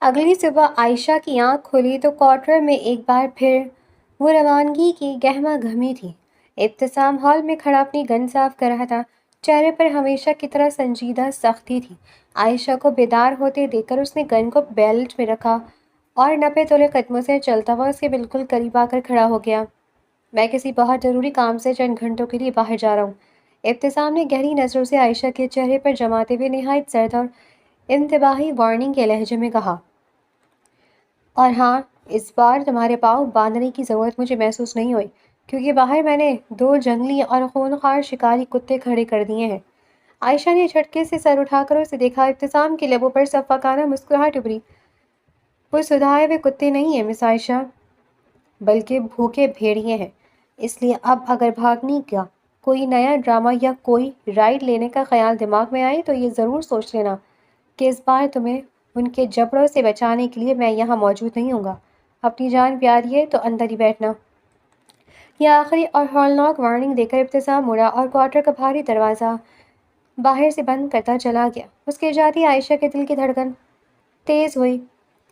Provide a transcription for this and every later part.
اگلی صبح عائشہ کی آنکھ کھلی تو کوارٹر میں ایک بار پھر وہ روانگی کی گہما گہمی تھی۔ ابتسام ہال میں کھڑا اپنی گن صاف کر رہا تھا، چہرے پر ہمیشہ کی طرح سنجیدہ سختی تھی۔ عائشہ کو بیدار ہوتے دیکھ کر اس نے گن کو بیلٹ میں رکھا اور نپے تلے قدموں سے چلتا ہوا اس کے بالکل قریب آ کر کھڑا ہو گیا۔ میں کسی بہت ضروری کام سے چند گھنٹوں کے لیے باہر جا رہا ہوں، ابتسام نے گہری نظروں سے عائشہ کے چہرے پر جماتے ہوئے نہایت سرد اور انتباہی وارننگ کے لہجے میں کہا۔ اور ہاں، اس بار تمہارے پاؤں باندھنے کی ضرورت مجھے محسوس نہیں ہوئی، کیونکہ باہر میں نے 2 جنگلی اور خونخوار شکاری کتے کھڑے کر دیے ہیں۔ عائشہ نے جھٹکے سے سر اٹھا کر اسے دیکھا۔ ابتسام کے لبوں پر شفقانہ مسکراہٹ ابھری۔ وہ سدھائے ہوئے کتے نہیں ہیں مس عائشہ، بلکہ بھوکے بھیڑیے ہیں۔ اس لیے اب اگر بھاگنے کا کوئی نیا ڈرامہ یا کوئی رائڈ لینے کا خیال دماغ میں آئے تو یہ ضرور سوچ لینا کہ اس بار تمہیں ان کے جبڑوں سے بچانے کے لیے میں یہاں موجود نہیں ہوں گا۔ اپنی جان پیاری ہے تو اندر ہی بیٹھنا۔ یہ آخری اور ہولناک وارننگ دے کر ابتسام مڑا اور کوارٹر کا بھاری دروازہ باہر سے بند کرتا چلا گیا۔ اس کے جاتے ہی عائشہ کے دل کی دھڑکن تیز ہوئی۔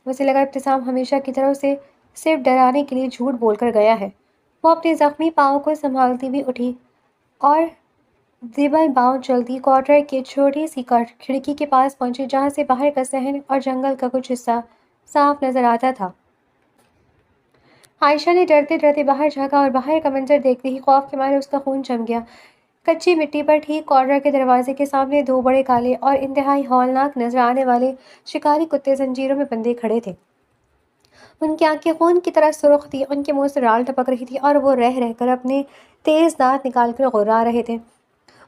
اسے لگا ابتسام ہمیشہ کی طرح اسے صرف ڈرانے کے لیے جھوٹ بول کر گیا ہے۔ وہ اپنے زخمی پاؤں کو سنبھالتی ہوئی اٹھی اور زبر باؤں چلتی کوارٹر کی چھوٹی سی کھڑکی کے پاس پہنچی، جہاں سے باہر کا صحن اور جنگل کا کچھ حصہ صاف نظر آتا تھا۔ عائشہ نے ڈرتے ڈرتے باہر جھانکا اور باہر کا منظر دیکھتے ہی خوف کے مارے اس کا خون جم گیا۔ کچی مٹی پر ٹھیک کوارٹر کے دروازے کے سامنے 2 بڑے کالے اور انتہائی ہولناک نظر آنے والے شکاری کتے زنجیروں میں بندھے کھڑے تھے۔ ان کی آنکھیں خون کی طرح سرخ تھیں، ان کے منہ سے رال ٹپک رہی تھی اور وہ رہ رہ کر اپنے تیز دانت نکال کر غرا رہے تھے۔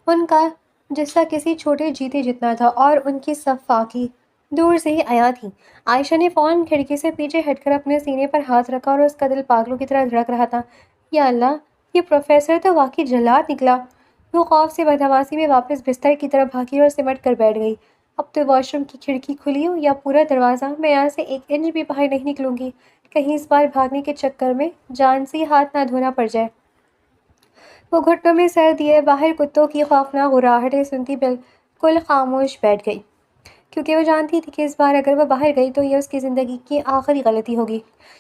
ان کا جثہ کسی چھوٹے چیتے جتنا تھا اور ان کی صفاقی دور سے ہی عیاں تھی۔ عائشہ نے فوراً کھڑکی سے پیچھے ہٹ کر اپنے سینے پر ہاتھ رکھا اور اس کا دل پاگلوں کی طرح دھڑک رہا تھا۔ یا اللہ، یہ پروفیسر تو واقعی جلاد نکلا۔ وہ خوف سے بدحواسی میں واپس بستر کی طرف بھاگی اور سمٹ کر بیٹھ گئی۔ اب تو واش روم کی کھڑکی کھلی ہو یا پورا دروازہ، میں یہاں سے 1 انچ بھی باہر نہیں نکلوں گی، کہیں اس بار بھاگنے کے چکر میں جان سے ہاتھ نہ دھونا پڑ جائے۔ وہ گھٹنوں میں سر دیے باہر کتوں کی خوفناک غراہٹیں سنتی بالکل خاموش بیٹھ گئی، کیونکہ وہ جانتی تھی کہ اس بار اگر وہ باہر گئی تو یہ اس کی زندگی کی آخری غلطی ہوگی۔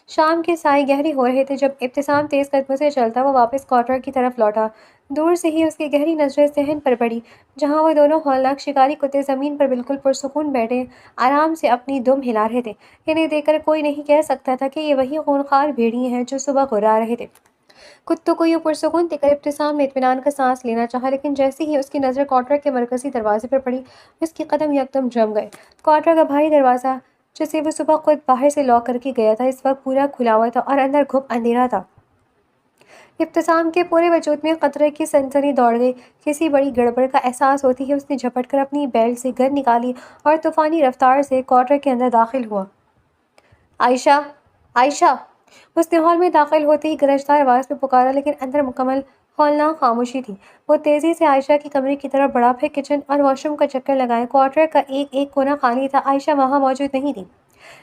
شام کے سائے گہرے ہو رہے تھے جب ابتسام تیز قدموں سے چلتا وہ واپس کوارٹر کی طرف لوٹا۔ دور سے ہی اس کی گہری نظریں صحن پر پڑی، جہاں وہ دونوں ہولناک شکاری کتے زمین پر بالکل پرسکون بیٹھے آرام سے اپنی دم ہلا رہے تھے۔ انہیں دیکھ کر کوئی نہیں کہہ سکتا تھا کہ یہ وہی خونخوار بھیڑیے ہیں جو صبح غرا رہے تھے۔ کتوں کو یہ پرسکون دیکھ کر ابتسام نے اطمینان کا سانس لینا چاہا، لیکن جیسے ہی اس کی نظر کوارٹر کے مرکزی دروازے پر پڑی، اس کے قدم یکدم جم گئے۔ کوارٹر کا بھاری دروازہ، جسے وہ صبح خود باہر سے لاک کر کے گیا تھا، اس وقت پورا کھلا ہوا تھا اور اندر گھپ اندھیرا تھا۔ ابتسام کے پورے وجود میں خطرے کی سنسنی دوڑ گئی۔ کسی بڑی گڑبڑ کا احساس ہوتے ہی اس نے جھپٹ کر اپنی بیلٹ سے گن نکالی اور طوفانی رفتار سے کوارٹر کے اندر داخل ہوا۔ عائشہ! عائشہ! اس نے ہال میں داخل ہوتے ہی گرجدار آواز میں پکارا، لیکن اندر مکمل ہولناک خاموشی تھی۔ وہ تیزی سے عائشہ کے کمرے کی طرف بڑھا، پھر کچن اور واش روم کا چکر لگائے۔ کوارٹر کا ایک ایک کونا خالی تھا، عائشہ وہاں موجود نہیں تھی۔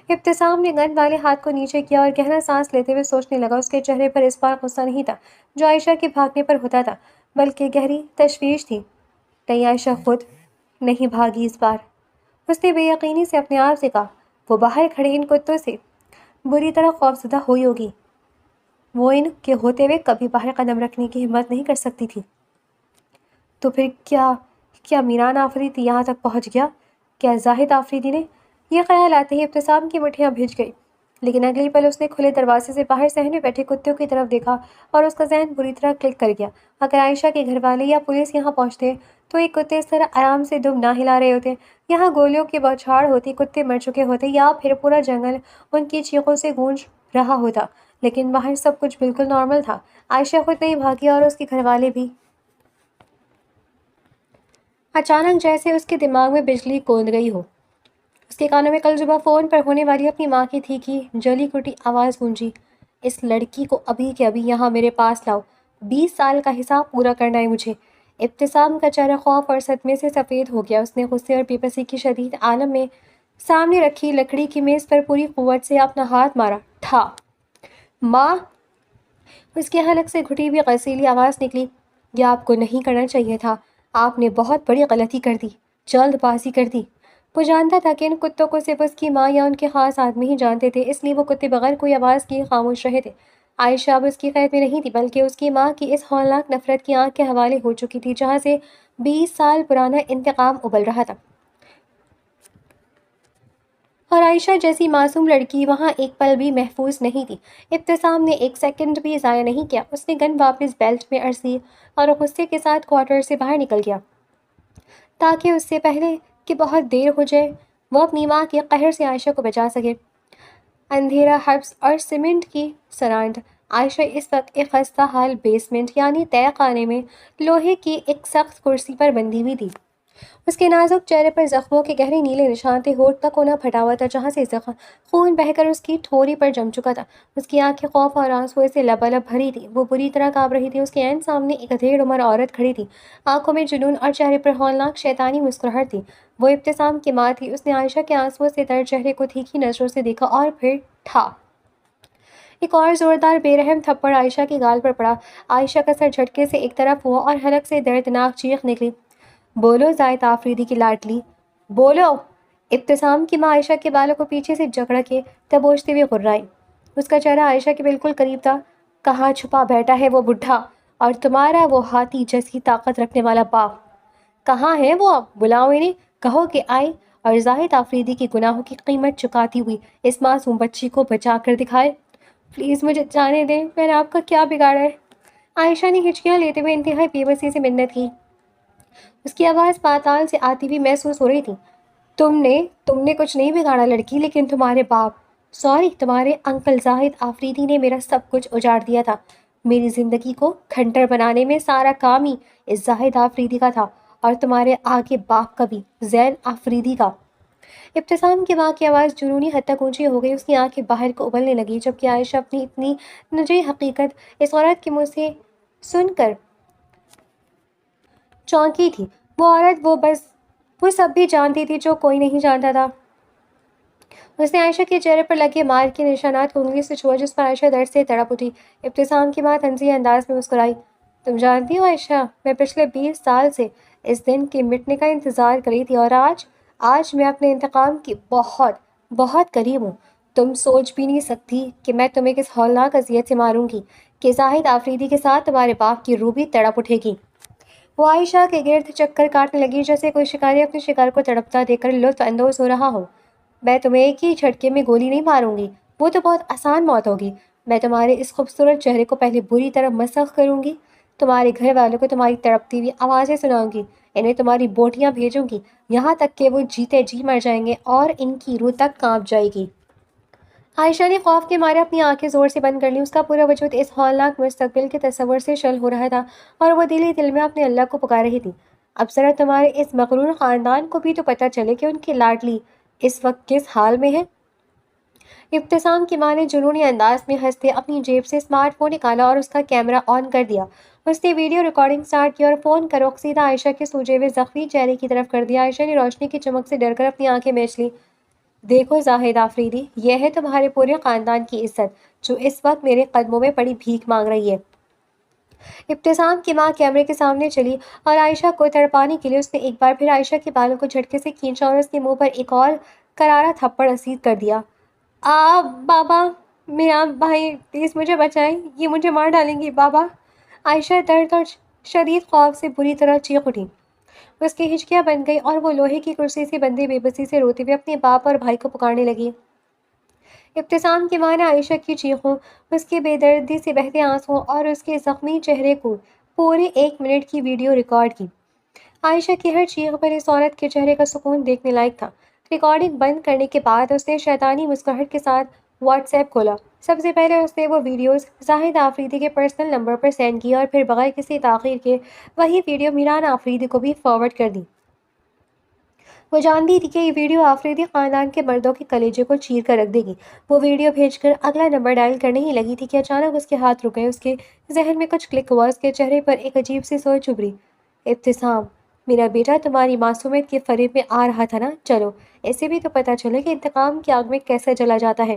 ابتسام نے گن والے ہاتھ کو نیچے کیا اور گہرا سانس لیتے ہوئے سوچنے لگا۔ اس کے چہرے پر اس بار غصہ نہیں تھا جو عائشہ کے بھاگنے پر ہوتا تھا، بلکہ گہری تشویش تھی۔ کہیں عائشہ خود نہیں بھاگی اس بار؟ اس نے بے یقینی سے اپنے آپ سے کہا۔ وہ باہر کھڑے ان کتوں سے بری طرح خوفزدہ ہوئی ہوگی۔ وہ ان کے ہوتے ہوئے کبھی باہر قدم رکھنے کی ہمت نہیں کر سکتی تھی۔ تو پھر کیا میران آفریدی یہاں تک پہنچ گیا؟ کیا زاہد آفریدی نے؟ یہ خیال آتے ہی ابتسام کی مٹھیاں بھیج گئی، لیکن اگلی پل اس نے کھلے دروازے سے باہر صحن میں بیٹھے کتوں کی طرف دیکھا اور اس کا ذہن بری طرح کلک کر گیا۔ اگر عائشہ کے گھر والے یا پولیس یہاں پہنچتے تو یہ کتے اس طرح آرام سے دم نہ ہلا رہے ہوتے۔ یہاں گولیوں کی بوچھاڑ ہوتی، کتے مر چکے ہوتے، یا پھر پورا جنگل ان کی چیخوں سے گونج رہا ہوتا، لیکن باہر سب کچھ بالکل نارمل تھا۔ عائشہ خود نہیں بھاگی اور اس کے گھر والے بھی۔ اچانک جیسے اس کے دماغ میں بجلی کوند گئی ہو، اس کے کانوں میں کل صبح فون پر ہونے والی اپنی ماں کی تیکھی جلی کٹی آواز گونجی۔ اس لڑکی کو ابھی کے ابھی یہاں میرے پاس لاؤ، 20 سال کا حساب پورا کرنا ہے مجھے۔ ابتسام کا چہرہ خوف اور صدمے سے سفید ہو گیا۔ اس نے غصے اور بے بسی کی شدید عالم میں سامنے رکھی لکڑی کی میز پر پوری قوت سے اپنا ہاتھ مارا۔ ٹھا! ماں! اس کے حلق سے گھٹی ہوئی غصیلی آواز نکلی۔ یہ آپ کو نہیں کرنا چاہیے تھا، آپ نے بہت بڑی غلطی کر دی، جلد بازی کر دی۔ وہ جانتا تھا کہ ان کتوں کو صرف اس کی ماں یا ان کے خاص آدمی ہی جانتے تھے، اس لیے وہ کتے بغیر کوئی آواز کیے خاموش رہے تھے۔ عائشہ اب اس کی قید میں نہیں تھی، بلکہ اس کی ماں کی اس ہولناک نفرت کی آنکھ کے حوالے ہو چکی تھی، جہاں سے 20 سال پرانا انتقام ابل رہا تھا۔ اور عائشہ جیسی معصوم لڑکی وہاں ایک پل بھی محفوظ نہیں تھی۔ ابتسام نے ایک سیکنڈ بھی ضائع نہیں کیا، اس نے گن واپس بیلٹ میں ارسی اور غصے کے ساتھ کوارٹر سے باہر نکل گیا، تاکہ اس سے پہلے کہ بہت دیر ہو جائے وہ اپنی ماں کے قہر سے عائشہ کو بچا سکے۔ اندھیرا، ہربس اور سیمنٹ کی سرانڈ۔ عائشہ اس وقت ایک خستہ حال بیسمنٹ یعنی تہہ خانے میں لوہے کی ایک سخت کرسی پر بندھی ہوئی تھی۔ اس کے نازک چہرے پر زخموں کے گہرے نیلے نشان تھے، ہونٹ تک ہونا پھٹا ہوا تھا جہاں سے خون بہہ کر اس کی ٹھوری پر جم چکا تھا۔ اس کی آنکھیں خوف اور آنسوؤں سے لبالب بھری تھی، وہ بری طرح کانپ رہی تھی۔ اس کے عین سامنے ایک ادھیڑ عمر عورت کھڑی تھی، آنکھوں میں جنون اور چہرے پر ہولناک شیطانی مسکراہٹ تھی۔ وہ ابتسام کی ماں تھی۔ اس نے عائشہ کے آنسوؤں سے تر چہرے کو تیکھی نظروں سے دیکھا اور پھر ٹھا! ایک اور زوردار بے رحم تھپڑ عائشہ کے گال پر پڑا۔ عائشہ کا سر جھٹکے سے ایک طرف ہوا اور حلق سے دردناک چیخ نکلی، بولو زاہد آفریدی کی لاڈلی، بولو! ابتسام کی ماں عائشہ کے بالوں کو پیچھے سے جکڑ کے دبوچتے ہوئے غرائی۔ اس کا چہرہ عائشہ کے بالکل قریب تھا۔ کہاں چھپا بیٹھا ہے وہ بڈھا اور تمہارا وہ ہاتھی جیسی طاقت رکھنے والا باپ؟ کہاں ہے وہ؟ اب بلاؤ انہیں، کہو کہ آئے اور زاہد آفریدی کے گناہوں کی قیمت چکاتی ہوئی اس معصوم بچی کو بچا کر دکھائے۔ پلیز مجھے جانے دیں، میں نے آپ کا کیا بگاڑا ہے؟ عائشہ نے ہچکیاں لیتے ہوئے انتہائی بے بسی سے منت کی۔ اس کی آواز پاتال سے آتی ہوئی محسوس ہو رہی تھی۔ تم نے کچھ نہیں بگاڑا لڑکی، لیکن تمہارے باپ، تمہارے انکل زاہد آفریدی نے میرا سب کچھ اجاڑ دیا تھا۔ میری زندگی کو کھنڈر بنانے میں سارا کام ہی اس زاہد آفریدی کا تھا، اور تمہارے آگے باپ کا بھی، زین آفریدی کا۔ ابتسام کی ماں کی آواز جنونی حد تک اونچی ہو گئی، اس کی آنکھیں باہر کو ابلنے لگی، جبکہ عائشہ اپنی اتنی نجی حقیقت اس عورت کے منہ سے سن کر چونکی تھی۔ وہ عورت وہ سب بھی جانتی تھی جو کوئی نہیں جانتا تھا۔ اس نے عائشہ کے چہرے پر لگے مار کے نشانات کو انگلی سے چھوا، جس پر عائشہ درد سے تڑپ اٹھی۔ ابتسام کی ماں طنزیہ انداز میں مسکرائی، تم جانتی ہو عائشہ، میں پچھلے 20 سال سے اس دن کے مٹنے کا انتظار کر رہی تھی، اور آج میں اپنے انتقام کی بہت بہت قریب ہوں۔ تم سوچ بھی نہیں سکتی کہ میں تمہیں کس ہولناک اذیت سے ماروں گی کہ زاہد آفریدی کے ساتھ تمہارے باپ کی روح بھی تڑپ اٹھے گی۔ وہ عائشہ کے گرد چکر کاٹنے لگی، جیسے کوئی شکاری اپنے شکار کو تڑپتا دیکھ کر لطف اندوز ہو رہا ہو۔ میں تمہیں ایک ہی جھٹکے میں گولی نہیں ماروں گی، وہ تو بہت آسان موت ہوگی۔ میں تمہارے اس خوبصورت چہرے کو پہلے بری طرح مسخ کروں گی، تمہارے گھر والوں کو تمہاری تڑپتی ہوئی آوازیں سناؤں گی، انہیں تمہاری بوٹیاں بھیجوں گی، یہاں تک کہ وہ جیتے جی مر جائیں گے اور ان کی روح تک کانپ جائے گی۔ عائشہ نے خوف کے مارے اپنی آنکھیں زور سے بند کر لیں۔ اس کا پورا وجود اس ہولناک مستقبل کے تصور سے شل ہو رہا تھا، اور وہ دل ہی دل میں اپنے اللہ کو پکار رہی تھی، اب ذرا تمہارے اس مغرور خاندان کو بھی تو پتہ چلے کہ ان کی لاڈلی اس وقت کس حال میں ہے۔ ابتسام کی ماں نے جنونی انداز میں ہنستے اپنی جیب سے اسمارٹ فون نکالا اور اس کا کیمرہ آن کر دیا۔ اس نے ویڈیو ریکارڈنگ سٹارٹ کی اور فون کا رخ سیدھا عائشہ کے سوجے ہوئے زخمی چہرے کی طرف کر دیا۔ عائشہ نے روشنی کی چمک سے ڈر کر اپنی آنکھیں میچ لیں۔ دیکھو زاہد آفریدی، یہ ہے تمہارے پورے خاندان کی عزت جو اس وقت میرے قدموں میں پڑی بھیک مانگ رہی ہے۔ ابتسام کی ماں کیمرے کے سامنے چلی اور عائشہ کو تڑپانے کے لیے اس نے ایک بار پھر عائشہ کے بالوں کو جھٹکے سے کھینچا اور اس کے منہ پر ایک اور کرارا تھپڑ رسید کر دیا۔ بابا، میرا بھائی، پلیز مجھے بچائیں، یہ مجھے مار ڈالیں گی بابا۔ عائشہ درد اور شدید خوف سے بری طرح چیخ اٹھی۔ اس کی ہچکیاں بن گئی اور وہ لوہے کی کرسی سے بندھی بے بسی سے روتے ہوئے اپنے باپ اور بھائی کو پکارنے لگی۔ ابتسام کی ماں نے عائشہ کی چیخوں، اس کے بے دردی سے بہتے آنسوؤں اور اس کے زخمی چہرے کو پورے 1 منٹ کی ویڈیو ریکارڈ کی۔ عائشہ کی ہر چیخ پر اس عورت کے چہرے کا سکون دیکھنے لائق تھا۔ ریکارڈنگ بند کرنے کے بعد اس نے شیطانی مسکراہٹ کے ساتھ واٹس ایپ کھولا۔ سب سے پہلے اس نے وہ ویڈیوز زاہد آفریدی کے پرسنل نمبر پر سینڈ کی اور پھر بغیر کسی تاخیر کے وہی ویڈیو میران آفریدی کو بھی فارورڈ کر دی۔ وہ جانتی تھی کہ یہ ویڈیو آفریدی خاندان کے مردوں کے کلیجے کو چیر کر رکھ دے گی۔ وہ ویڈیو بھیج کر اگلا نمبر ڈائل کرنے ہی لگی تھی کہ اچانک اس کے ہاتھ رک گئے۔ اس کے ذہن میں کچھ کلک ہوا، اس کے چہرے پر ایک عجیب سی سوچ ابھری۔ ابتسام، میرا بیٹا تمہاری معصومیت کے فریب میں آ رہا تھا نا، چلو اسے بھی تو پتہ چلے کہ انتقام کی آگ میں کیسے جلا جاتا ہے۔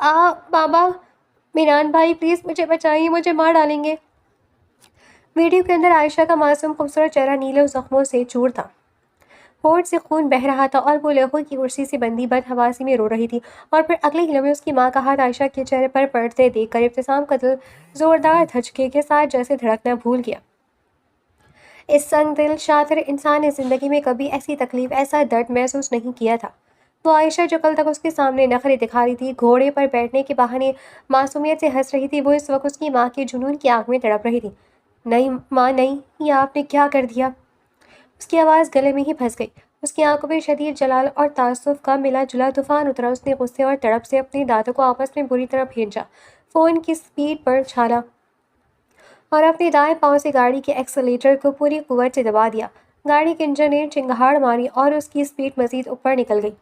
بابا، میران بھائی پلیز مجھے بچائیے، مجھے مار ڈالیں گے۔ ویڈیو کے اندر عائشہ کا معصوم خوبصورت چہرہ نیلے زخموں سے چور تھا، ہونٹ سے خون بہہ رہا تھا اور وہ لوہے کی کرسی سے بندھی بدحواسی میں رو رہی تھی۔ اور پھر اگلے ہی لمحے اس کی ماں کا ہاتھ عائشہ کے چہرے پر پڑتے دیکھ کر ابتسام کا دل زوردار دھچکے کے ساتھ جیسے دھڑکنا بھول گیا۔ اس سنگ دل شاطر انسان نے زندگی میں کبھی ایسی تکلیف، ایسا درد محسوس نہیں کیا تھا۔ وہ عائشہ جو کل تک اس کے سامنے نخرے دکھا رہی تھی، گھوڑے پر بیٹھنے کے بہانے معصومیت سے ہنس رہی تھی، وہ اس وقت اس کی ماں کے جنون کی آگ میں تڑپ رہی تھی۔ نہیں ماں نہیں، یہ آپ نے کیا کر دیا؟ اس کی آواز گلے میں ہی پھنس گئی۔ اس کی آنکھوں میں شدید جلال اور تعصب کا ملا جلا طوفان اترا۔ اس نے غصے اور تڑپ سے اپنے دانتوں کو آپس میں بری طرح بھینچا، فون کی سپیڈ پر چھالا اور اپنے دائیں پاؤں سے گاڑی کے ایکسیلیٹر کو پوری قوت سے دبا دیا۔ گاڑی کے انجن نے چنگھاڑ ماری اور اس کی سپیڈ مزید اوپر نکل گئی۔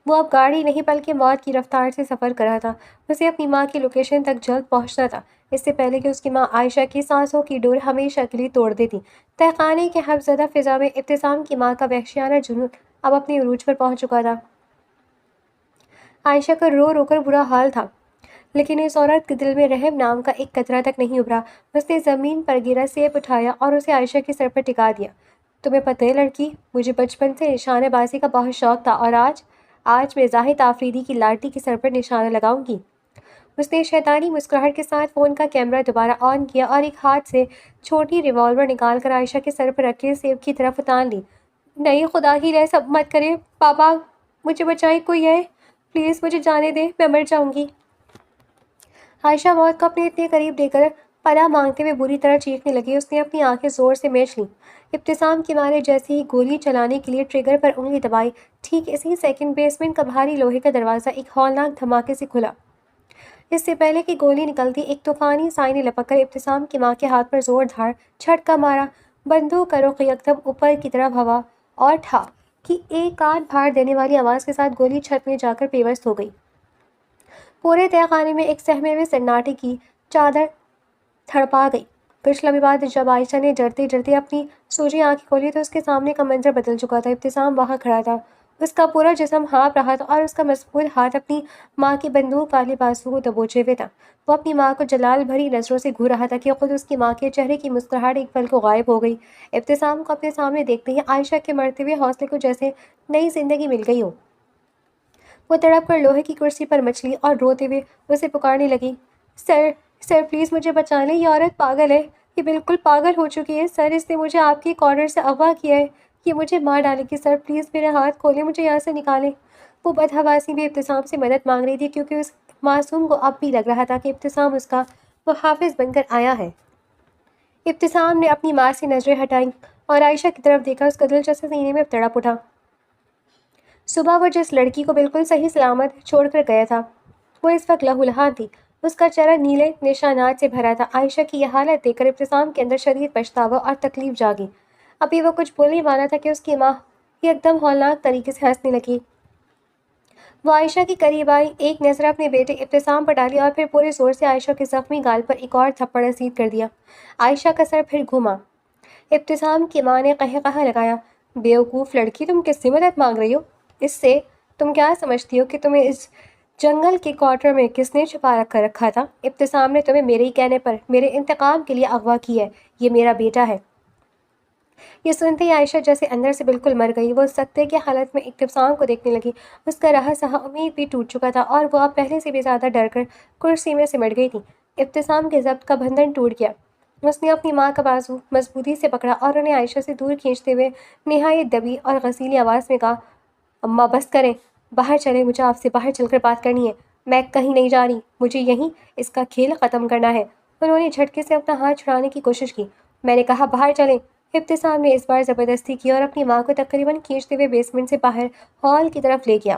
وہ اب گاڑی نہیں بلکہ موت کی رفتار سے سفر کر رہا تھا۔ اسے اپنی ماں کی لوکیشن تک جلد پہنچنا تھا، اس سے پہلے کہ اس کی ماں عائشہ کی سانسوں کی ڈور ہمیشہ کے لیے توڑ دیتی۔ تہخانے کے حفظدہ فضا میں ابتسام کی ماں کا وحشیانہ جنون اب اپنے عروج پر پہنچ چکا تھا۔ عائشہ کا رو رو کر برا حال تھا، لیکن اس عورت کے دل میں رحم نام کا ایک قطرہ تک نہیں ابھرا۔ اس نے زمین پر گرا سیب اٹھایا اور اسے عائشہ کے سر پر ٹکا دیا۔ تمہیں پتہ ہے لڑکی، مجھے بچپن سے نشانہ بازی کا بہت شوق تھا، اور آج میں زاہد آفریدی کی لاٹھی کے سر پر نشانہ لگاؤں گی۔ اس نے شیطانی مسکراہٹ کے ساتھ فون کا کیمرہ دوبارہ آن کیا اور ایک ہاتھ سے چھوٹی ریوالور نکال کر عائشہ کے سر پر رکھ کے سیب کی طرف اتان لی۔ نہیں، خدا کی رحم سب مت کرے، پاپا مجھے بچائیں، کوئی ہے، پلیز مجھے جانے دیں، میں مر جاؤں گی۔ عائشہ موت کو اپنے اتنے قریب دے کر پناہ مانگتے ہوئے بری طرح چیخنے لگی۔ اس نے اپنی آنکھیں زور سے میچ لیں۔ ابتسام کی ماں نے جیسے ہی گولی چلانے کے لیے ٹریگر پر انگلی دبائی، ٹھیک اسی سیکنڈ بیسمنٹ کا بھاری لوہے کا دروازہ ایک ہولناک دھماکے سے کھلا۔ اس سے پہلے کہ گولی نکلتی، ایک طوفانی سائے نے لپک کر ابتسام کی ماں کے ہاتھ پر زوردار جھٹکا مارا۔ بندوق کا رخ یکدم اوپر کی طرف ہوا اور ٹھا کی ایک کان پھاڑ دینے والی آواز کے ساتھ گولی چھت میں جا کر پیوست ہو گئی۔ پورے تہہ خانے میں ایک سہمے میں سناٹے کی چادر تھڑپا گئی۔ کچھ لمحے بعد جب عائشہ نے ڈرتے ڈرتے اپنی سوجی آنکھیں کھولی تو اس کے سامنے کا منظر بدل چکا تھا۔ ابتسام وہاں کھڑا تھا، اس کا پورا جسم ہانپ رہا تھا اور اس کا مضبوط ہاتھ اپنی ماں کے بندوق والے بازو کو دبوچے ہوئے تھا۔ وہ اپنی ماں کو جلال بھری نظروں سے گھور رہا تھا کہ خود اس کی ماں کے چہرے کی مسکراہٹ ایک پل کو غائب ہو گئی۔ ابتسام کو اپنے سامنے دیکھتے ہی عائشہ کے مرتے ہوئے حوصلے کو جیسے نئی زندگی مل گئی ہو۔ وہ تڑپ کر لوہے کی کرسی پر مچلی اور روتے ہوئے اسے پکارنے لگی، سر سر پلیز مجھے بچا لیں، یہ عورت پاگل ہے، یہ بالکل پاگل ہو چکی ہے سر، اس نے مجھے آپ کے کارنر سے اغوا کیا ہے، یہ مجھے مار ڈالے گی سر، پلیز میرے ہاتھ کھولیں، مجھے یہاں سے نکالیں۔ وہ بدحواسی بھی ابتسام سے مدد مانگ رہی تھی، کیونکہ اس معصوم کو اب بھی لگ رہا تھا کہ ابتسام اس کا محافظ بن کر آیا ہے۔ ابتسام نے اپنی ماں سے نظریں ہٹائیں اور عائشہ کی طرف دیکھا۔ اس کا دل جیسے سینے میں تڑپ اٹھا۔ صبح وہ جس لڑکی کو بالکل صحیح سلامت چھوڑ کر گیا تھا، وہ اس وقت لہولہان تھی، اس کا چہرہ نیلے نشانات سے بھرا تھا۔ عائشہ کی یہ حالت دیکھ کر ابتسام کے اندر شدید پچھتاوا اور تکلیف جاگی۔ ابھی وہ کچھ بولنے والا تھا کہ اس کی ماں ایک دم ہولناک طریقے سے ہنسنے لگی۔ وہ عائشہ کے قریب آئی، ایک نظر اپنے بیٹے ابتسام پر ڈالی اور پھر پورے زور سے عائشہ کے زخمی گال پر ایک اور تھپڑ رسید کر دیا۔ عائشہ کا سر پھر گھوما۔ ابتسام کی ماں نے قہقہہ لگایا، بیوقوف لڑکی، تم کس سے مدد مانگ رہی ہو؟ اس سے تم کیا سمجھتی ہو کہ تمہیں اس جنگل کے کوارٹر میں کس نے چھپا کر رکھا تھا؟ ابتسام نے تمہیں میرے ہی کہنے پر میرے انتقام کے لیے اغوا کی ہے، یہ میرا بیٹا ہے۔ یہ سنتے ہی عائشہ جیسے اندر سے بالکل مر گئی۔ وہ سکتے کی حالت میں ابتسام کو دیکھنے لگی۔ اس کا رہا سہا امید بھی ٹوٹ چکا تھا اور وہ اب پہلے سے بھی زیادہ ڈر کر کرسی میں سمٹ گئی تھی۔ ابتسام کے ضبط کا بندھن ٹوٹ گیا۔ اس نے اپنی ماں کا بازو مضبوطی سے پکڑا اور انہیں عائشہ سے دور کھینچتے ہوئے نہایت دبی اور غصیلی آواز میں کہا، اماں بس کریں، باہر چلیں، مجھے آپ سے باہر چل کر بات کرنی ہے، میں کہیں نہیں جا رہی، مجھے یہیں اس کا کھیل ختم کرنا ہے۔ انہوں نے جھٹکے سے اپنا ہاتھ چھڑانے کی کوشش کی۔ میں نے کہا باہر چلیں۔ ابتسام نے اس بار زبردستی کی اور اپنی ماں کو تقریباً کھینچتے ہوئے بیسمنٹ سے باہر ہال کی طرف لے گیا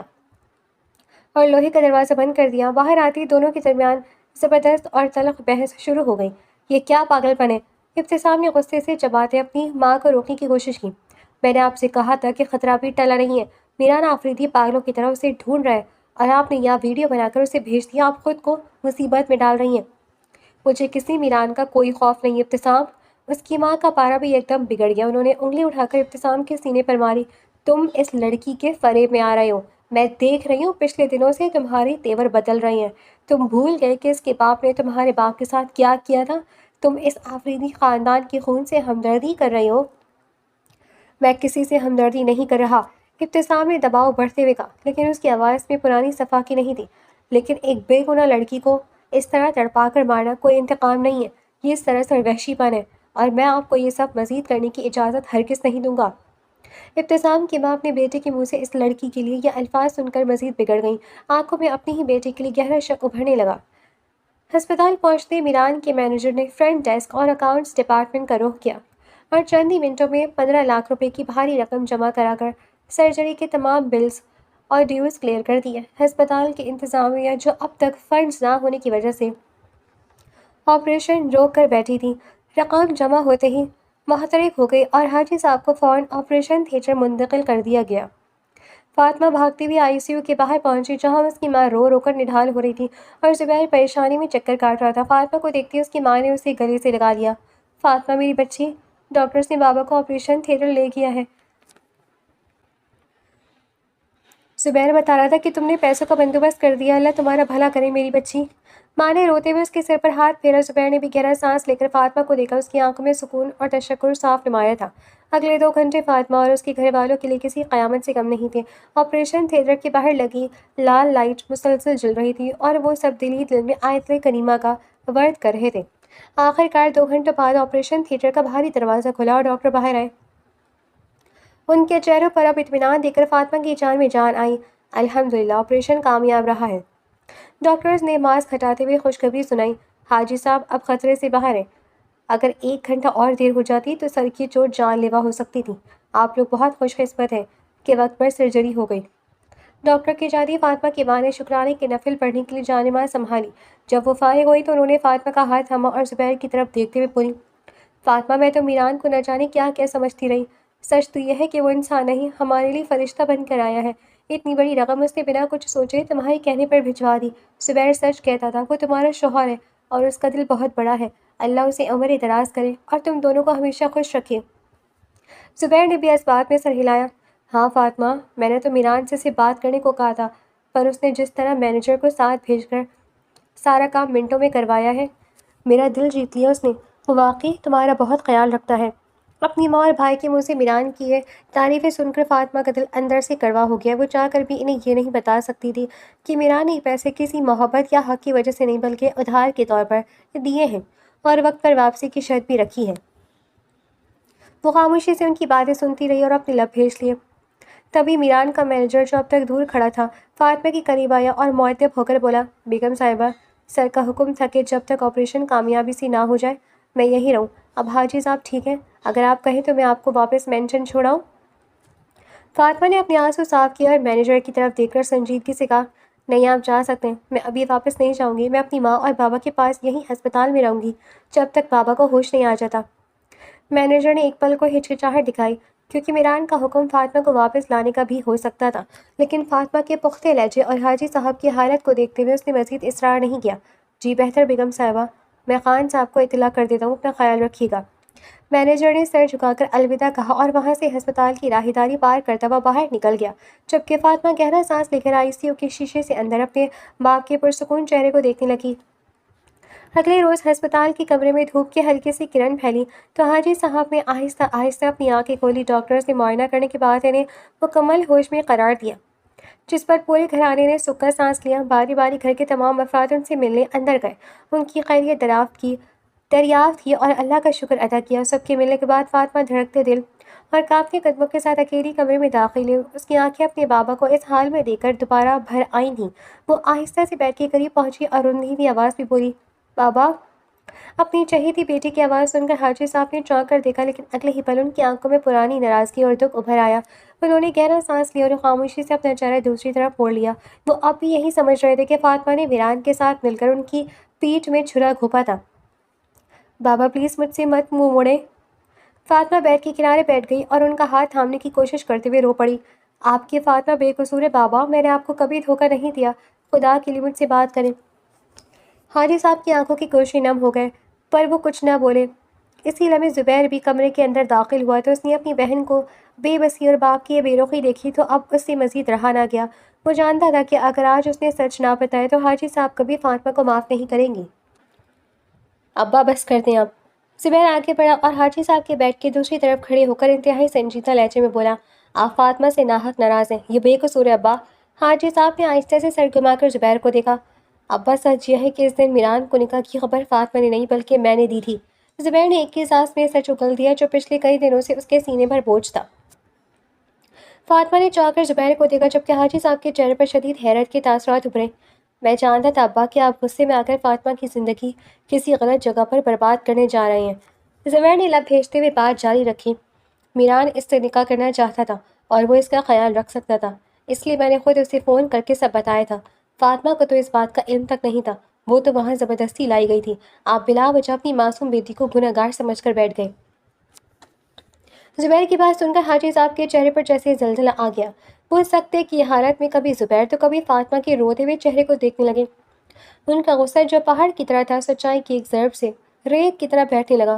اور لوہے کا دروازہ بند کر دیا۔ باہر آتے ہی دونوں کے درمیان زبردست اور تلخ بحث شروع ہو گئی۔ یہ کیا پاگل پن ہے؟ ابتسام نے غصے سے چباتے اپنی ماں کو روکنے کی کوشش کی۔ میں نے آپ سے کہا تھا کہ خطرہ بھی ٹلا نہیں ہے، میران آفریدی پاگلوں کی طرح اسے ڈھونڈ رہا ہے اور آپ نے یہ ویڈیو بنا کر اسے بھیج دیا، آپ خود کو مصیبت میں ڈال رہی ہیں۔ مجھے کسی میران کا کوئی خوف نہیں ابتسام۔ اس کی ماں کا پارا بھی ایک دم بگڑ گیا۔ انہوں نے انگلی اٹھا کر ابتسام کے سینے پر ماری، تم اس لڑکی کے فریب میں آ رہے ہو، میں دیکھ رہی ہوں پچھلے دنوں سے تمہاری تیور بدل رہی ہیں۔ تم بھول گئے کہ اس کے باپ نے تمہارے باپ کے ساتھ کیا کیا تھا؟ تم اس آفریدی خاندان کے خون سے ہمدردی کر رہی ہو۔ میں کسی سے ہمدردی نہیں کر رہا، ابتسام نے دباؤ بڑھتے ہوئے کہا، لیکن اس کی آواز میں پرانی صفا کی نہیں تھی۔ لیکن ایک بے گناہ لڑکی کو اس طرح تڑپا کر مارنا کوئی انتقام نہیں ہے، یہ سراسر وحشی پن ہے، اور میں آپ کو یہ سب مزید کرنے کی اجازت ہرگز نہیں دوں گا۔ ابتسام کی ماں اپنے بیٹے کے منہ سے اس لڑکی کے لیے یہ الفاظ سن کر مزید بگڑ گئیں، آنکھوں میں اپنی ہی بیٹے کے لیے گہرا شک ابھرنے لگا۔ ہسپتال پہنچتے میران کے مینیجر نے فرنٹ ڈیسک اور اکاؤنٹس ڈپارٹمنٹ کا رخ کیا اور چند ہی منٹوں میں 15 لاکھ روپے کی بھاری رقم جمع کرا کر سرجری کے تمام بلز اور ڈیوز کلیئر کر دیے۔ ہسپتال کی انتظامیہ جو اب تک فنڈز نہ ہونے کی وجہ سے آپریشن روک کر بیٹھی تھی، رقم جمع ہوتے ہی محترک ہو گئی اور حاجی صاحب کو فوراً آپریشن تھیٹر منتقل کر دیا گیا۔ فاطمہ بھاگتی ہوئی ICU کے باہر پہنچی، جہاں اس کی ماں رو رو کر نڈھال ہو رہی تھی اور زبیر پریشانی میں چکر کاٹ رہا تھا۔ فاطمہ کو دیکھتے اس کی ماں نے اسے گلے سے لگا لیا۔ فاطمہ میری بچی، ڈاکٹرز نے بابا کو آپریشن تھیٹر لے گیا ہے۔ زبیر بتا رہا تھا کہ تم نے پیسوں کا بندوبست کر دیا، اللہ تمہارا بھلا کرے میری بچی۔ ماں نے روتے ہوئے اس کے سر پر ہاتھ پھیرا۔ زبیر نے بھی گہرا سانس لے کر فاطمہ کو دیکھا، اس کی آنکھوں میں سکون اور تشکر صاف نمایاں تھا۔ اگلے 2 گھنٹے فاطمہ اور اس کے گھر والوں کے لیے کسی قیامت سے کم نہیں تھے۔ آپریشن تھیٹر کے باہر لگی لال لائٹ مسلسل جل رہی تھی اور وہ سب دل ہی دل میں آیت کریمہ کا ورد کر رہے تھے۔ آخر کار 2 گھنٹوں بعد آپریشن تھیٹر کا بھاری دروازہ کھلا اور ڈاکٹر باہر آئے۔ ان کے چہروں پر اب اطمینان دیکھ کر فاطمہ کی جان میں جان آئی۔ الحمدللہ آپریشن کامیاب رہا ہے۔ ڈاکٹرز نے ماسک ہٹاتے ہوئے خوشخبری سنائی، حاجی صاحب اب خطرے سے باہر ہیں۔ اگر 1 گھنٹہ اور دیر ہو جاتی تو سر کی چوٹ جان لیوا ہو سکتی تھی۔ آپ لوگ بہت خوش قسمت ہیں کہ وقت پر سرجری ہو گئی۔ ڈاکٹر کی جاتی فاطمہ کی ماں نے شکرانے کے نفل پڑھنے کے لیے جانماز سنبھالی۔ جب وہ فارغ ہوئی تو انہوں نے فاطمہ کا ہاتھ تھاما اور زبیر کی طرف دیکھتے ہوئے بولی، فاطمہ میں تو میران کو نہ جانے کیا کیا سمجھتی رہی، سچ تو یہ ہے کہ وہ انسان نہیں، ہمارے لیے فرشتہ بن کر آیا ہے۔ اتنی بڑی رقم اس نے بنا کچھ سوچے تمہارے کہنے پر بھجوا دی۔ زبیر سچ کہتا تھا، وہ تمہارا شوہر ہے اور اس کا دل بہت بڑا ہے، اللہ اسے عمر دراز کرے اور تم دونوں کو ہمیشہ خوش رکھے۔ زبیر نے بھی اس بات میں سر ہلایا، ہاں فاطمہ، میں نے تو میران سے بات کرنے کو کہا تھا، پر اس نے جس طرح مینیجر کو ساتھ بھیج کر سارا کام منٹوں میں کروایا ہے، میرا دل جیت لیا اس نے۔ وہ واقعی تمہارا بہت خیال رکھتا ہے۔ اپنی ماں اور بھائی کے منہ سے میران کی یہ تعریفیں سن کر فاطمہ کا دل اندر سے کڑوا ہو گیا۔ وہ چاہ کر بھی انہیں یہ نہیں بتا سکتی تھی کہ میران نے پیسے کسی محبت یا حق کی وجہ سے نہیں بلکہ ادھار کے طور پر دیے ہیں اور وقت پر واپسی کی شرط بھی رکھی ہے۔ وہ خاموشی سے ان کی باتیں سنتی رہی اور اپنے لب بھیج لیے۔ تبھی میران کا مینیجر جو اب تک دور کھڑا تھا فاطمہ کے قریب آیا اور معدب ہو کر بولا، بیگم صاحبہ، سر کا حکم تھا کہ جب تک آپریشن کامیابی سے نہ ہو جائے میں یہیں رہوں۔ اب حاجی صاحب ٹھیک ہیں، اگر آپ کہیں تو میں آپ کو واپس مینشن چھوڑاؤں۔ فاطمہ نے اپنے آنسو صاف کیا اور مینیجر کی طرف دیکھ کر سنجیدگی سے کہا، نہیں آپ جا سکتے ہیں، میں ابھی واپس نہیں جاؤں گی، میں اپنی ماں اور بابا کے پاس یہیں ہسپتال میں رہوں گی جب تک بابا کو ہوش نہیں آ جاتا۔ مینیجر نے ایک پل کو ہچکچاہٹ دکھائی، کیونکہ میران کا حکم فاطمہ کو واپس لانے کا بھی ہو سکتا تھا، لیکن فاطمہ کے پختہ لہجے اور حاجی صاحب کی حالت کو دیکھتے ہوئے اس نے مزید اصرار نہیں کیا۔ جی بہتر بیگم صاحبہ، میں خان صاحب کو اطلاع کر دیتا ہوں، اپنا خیال رکھیے گا۔ مینیجر نے سر جھکا کر الوداع کہا اور وہاں سے ہسپتال کی راہداری پار کرتا ہوا باہر نکل گیا، جبکہ فاطمہ گہرا سانس لے کر ICU کے شیشے سے اندر اپنے باپ کے پرسکون چہرے کو دیکھنے لگی۔ اگلے روز ہسپتال کے کمرے میں دھوپ کی ہلکی سی کرن پھیلی تو حاجی صاحب نے آہستہ آہستہ اپنی آنکھیں کھولی۔ ڈاکٹرز نے معائنہ کرنے کے بعد انہیں مکمل ہوش میں قرار دیا، جس پر پورے گھرانے نے سکھ کر سانس لیا۔ باری باری گھر کے تمام افراد ان سے ملنے اندر گئے، ان کی خیریت دریافت کی اور اللہ کا شکر ادا کیا۔ سب کے ملنے کے بعد فاطمہ دھڑکتے دل اور کانپتے قدموں کے ساتھ اکیلی کمرے میں داخل ہوئی۔ اس کی آنکھیں اپنے بابا کو اس حال میں دیکھ کر دوبارہ بھر آئی تھیں۔ وہ آہستہ سے بیڈ کے قریب پہنچی اور روندی ہوئی آواز میں بولی، بابا۔ اپنی چہیتی بیٹی کی آواز سن کر حاجی صاحب نے چونک کر دیکھا، لیکن اگلے ہی پل ان کی آنکھوں میں پرانی ناراضگی اور دکھ ابھر آیا۔ انہوں نے گہرا سانس لیا اور خاموشی سے اپنا چہرہ دوسری طرف موڑ لیا۔ وہ اب بھی یہی سمجھ رہے تھے کہ فاطمہ نے میران کے ساتھ مل کر ان کی پیٹھ میں چھرا گھونپا تھا۔ بابا پلیز مجھ سے مت منہ موڑیں۔ فاطمہ بیڈ کے کنارے بیٹھ گئی اور ان کا ہاتھ تھامنے کی کوشش کرتے ہوئے رو پڑی۔ آپ کی فاطمہ بے قصور ہے بابا، میں نے آپ کو کبھی دھوکہ نہیں دیا، خدا کے لیے مجھ سے بات کریں۔ حاجی صاحب کی آنکھوں کی گوشے نم ہو گئے، پر وہ کچھ نہ بولے۔ اسی لمحے زبیر بھی کمرے کے اندر داخل ہوا تو اس نے اپنی بہن کو بے بسی اور باپ کی یہ بے رخی دیکھی تو اب اس سے مزید رہا نہ گیا۔ وہ جانتا تھا کہ اگر آج اس نے سچ نہ بتایا تو حاجی صاحب کبھی فاطمہ کو معاف نہیں کریں گی۔ ابا بس کر دیں اب۔ زبیر آگے بڑھا اور حاجی صاحب کے بیڈ کے دوسری طرف کھڑے ہو کر انتہائی سنجیدہ لہجے میں بولا، آپ فاطمہ سے ناحق ناراض ہیں، یہ بے قصور ہے ابا۔ حاجی صاحب نے آہستہ سے سر گھما کر زبیر کو دیکھا۔ ابا سچ یہ ہے کہ اس دن میران کو نکاح کی خبر فاطمہ نے نہیں بلکہ میں نے دی تھی۔ زبیر نے ایک ہی سانس میں سچ اگل دیا جو پچھلے کئی دنوں سے اس کے سینے پر بوجھ تھا۔ فاطمہ نے چاہ کر زبیر کو دیکھا جبکہ حاجی صاحب کے چہرے پر شدید حیرت کے تاثرات ابھرے۔ میں جانتا تھا ابا کہ آپ غصے میں آ کر فاطمہ کی زندگی کسی غلط جگہ پر برباد کرنے جا رہے ہیں۔ زبیر نے لب بھیجتے ہوئے بات جاری رکھی۔ میران اس سے نکاح کرنا چاہتا تھا اور وہ اس کا خیال رکھ سکتا تھا، اس لیے میں نے خود اسے فون کر کے سب بتایا تھا۔ فاطمہ کو تو اس بات کا علم تک نہیں تھا، وہ تو وہاں زبردستی لائی گئی تھی۔ آپ بلا وجہ اپنی معصوم بیٹی کو گنہگار گار سمجھ کر بیٹھ گئے۔ زبیر کی بات سن کر حاجی صاحب کے چہرے پر جیسے زلزلہ آ گیا۔ وہ سکتے کی حالت میں کبھی زبیر تو کبھی فاطمہ کے روتے ہوئے چہرے کو دیکھنے لگے۔ ان کا غصہ جو پہاڑ کی طرح تھا سچائی کی ایک ضرب سے ریت کی طرح بیٹھنے لگا۔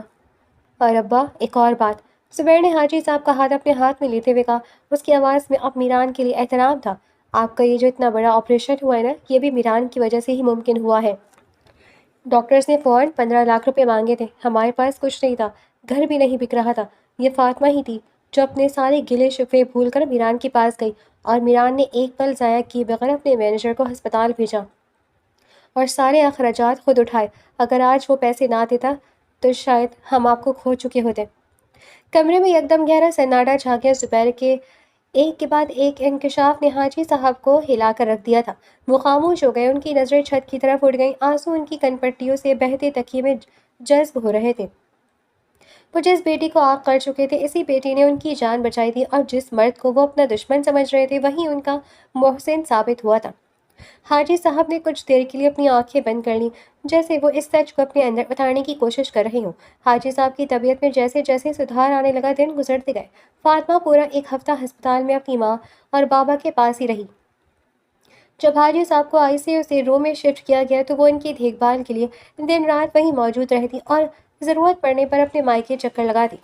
اور ابا ایک اور بات، زبیر نے حاجی صاحب کا ہاتھ اپنے ہاتھ میں لیتے ہوئے کہا، اس کی آواز میں اب میران کے لیے احترام تھا۔ آپ کا یہ جو اتنا بڑا آپریشن ہوا ہے نا، یہ بھی میران کی وجہ سے ہی ممکن ہوا ہے۔ ڈاکٹرز نے فوراً 15 لاکھ روپے مانگے تھے، ہمارے پاس کچھ نہیں تھا، گھر بھی نہیں بک رہا تھا۔ یہ فاطمہ ہی تھی جو اپنے سارے گلے شکوے بھول کر میران کے پاس گئی اور میران نے ایک پل ضائع کیے بغیر اپنے مینیجر کو ہسپتال بھیجا اور سارے اخراجات خود اٹھائے۔ اگر آج وہ پیسے نہ دیتا تو شاید ہم آپ کو کھو چکے ہوتے۔ کمرے میں یکدم گہرا سناٹا چھا گیا۔ زبیر کے ایک کے بعد ایک انکشاف نے حاجی صاحب کو ہلا کر رکھ دیا تھا۔ وہ خاموش ہو گئے، ان کی نظریں چھت کی طرف اٹھ گئیں، آنسو ان کی کن پٹیوں سے بہتے تکیے میں جذب ہو رہے تھے۔ وہ جس بیٹی کو آگ کر چکے تھے، اسی بیٹی نے ان کی جان بچائی تھی، اور جس مرد کو وہ اپنا دشمن سمجھ رہے تھے وہی ان کا محسن ثابت ہوا تھا۔ حاجی صاحب نے کچھ دیر کے لیے اپنی آنکھیں بند کر لیں، جیسے وہ اس سچ کو اپنے اندر اتارنے کی کوشش کر رہے ہوں۔ حاجی صاحب کی طبیعت میں جیسے جیسے سدھار آنے لگا، دن گزرتے گئے۔ فاطمہ پورا ایک ہفتہ ہسپتال میں اپنی ماں اور بابا کے پاس ہی رہی۔ جب حاجی صاحب کو ICU سے رو میں شفٹ کیا گیا تو وہ ان کی دیکھ بھال کے لیے دن رات وہیں موجود رہتی اور ضرورت پڑنے پر اپنے مائکے چکر لگاتی۔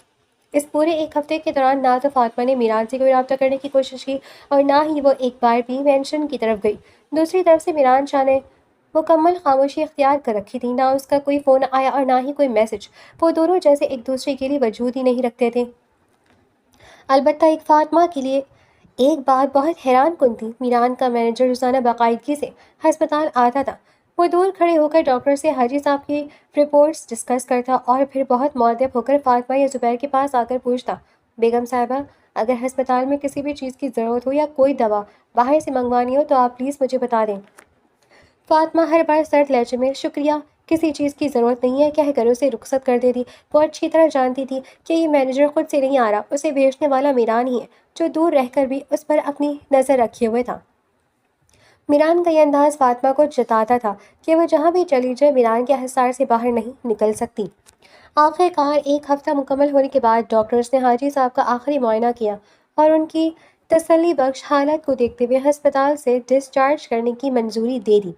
اس پورے ایک ہفتے کے دوران نہ تو فاطمہ نے میران سے کوئی رابطہ کرنے کی کوشش کی اور نہ ہی وہ ایک بار بھی مینشن کی طرف گئی۔ دوسری طرف سے میران شاہ نے مکمل خاموشی اختیار کر رکھی تھی، نہ اس کا کوئی فون آیا اور نہ ہی کوئی میسج۔ وہ دونوں جیسے ایک دوسرے کے لیے وجود ہی نہیں رکھتے تھے۔ البتہ ایک فاطمہ کے لیے ایک بات بہت حیران کن تھی، میران کا مینیجر روزانہ باقاعدگی سے ہسپتال آتا تھا۔ وہ دور کھڑے ہو کر ڈاکٹر سے حاجی صاحب کی رپورٹس ڈسکس کرتا اور پھر بہت مؤدب ہو کر فاطمہ یا زبیر کے پاس آ کر پوچھتا، بیگم صاحبہ اگر ہسپتال میں کسی بھی چیز کی ضرورت ہو یا کوئی دوا باہر سے منگوانی ہو تو آپ پلیز مجھے بتا دیں۔ فاطمہ ہر بار سرد لہجے میں شکریہ، کسی چیز کی ضرورت نہیں ہے کہہ کر اسے رخصت کر دیتی۔ وہ اچھی طرح جانتی تھی کہ یہ مینیجر خود سے نہیں آ رہا، اسے بھیجنے والا میران ہی ہے جو دور رہ کر بھی اس پر اپنی نظر رکھے ہوئے تھا۔ میران کا یہ انداز فاطمہ کو جتاتا تھا کہ وہ جہاں بھی چلی جائے میران کے حصار سے باہر نہیں نکل سکتی۔ آخر کار ایک ہفتہ مکمل ہونے کے بعد ڈاکٹرز نے حاجی صاحب کا آخری معائنہ کیا اور ان کی تسلی بخش حالت کو دیکھتے ہوئے ہسپتال سے ڈسچارج کرنے کی منظوری دے دی۔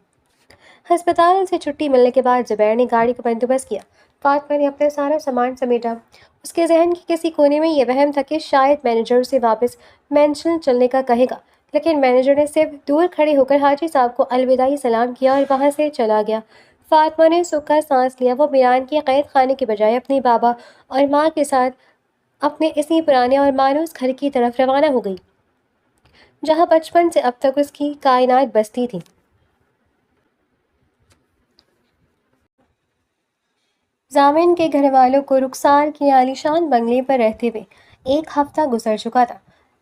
ہسپتال سے چھٹی ملنے کے بعد زبیر نے گاڑی کا بندوبست کیا۔ فاطمہ نے اپنا سارا سامان سمیٹا۔ اس کے ذہن کے کسی کونے میں یہ وہم تھا کہ شاید مینیجر اسے واپس مینشن چلنے کا کہے گا، لیکن مینیجر نے صرف دور کھڑے ہو کر حاجی صاحب کو الوداعی سلام کیا اور وہاں سے چلا گیا۔ فاطمہ نے سکھ کا سانس لیا۔ وہ میران کے قید خانے کے بجائے اپنے بابا اور ماں کے ساتھ اپنے اسی پرانے اور مانوس گھر کی طرف روانہ ہو گئی جہاں بچپن سے اب تک اس کی کائنات بستی تھی۔ زامن کے گھر والوں کو رخسار کے عالیشان بنگلے پر رہتے ہوئے ایک ہفتہ گزر چکا تھا۔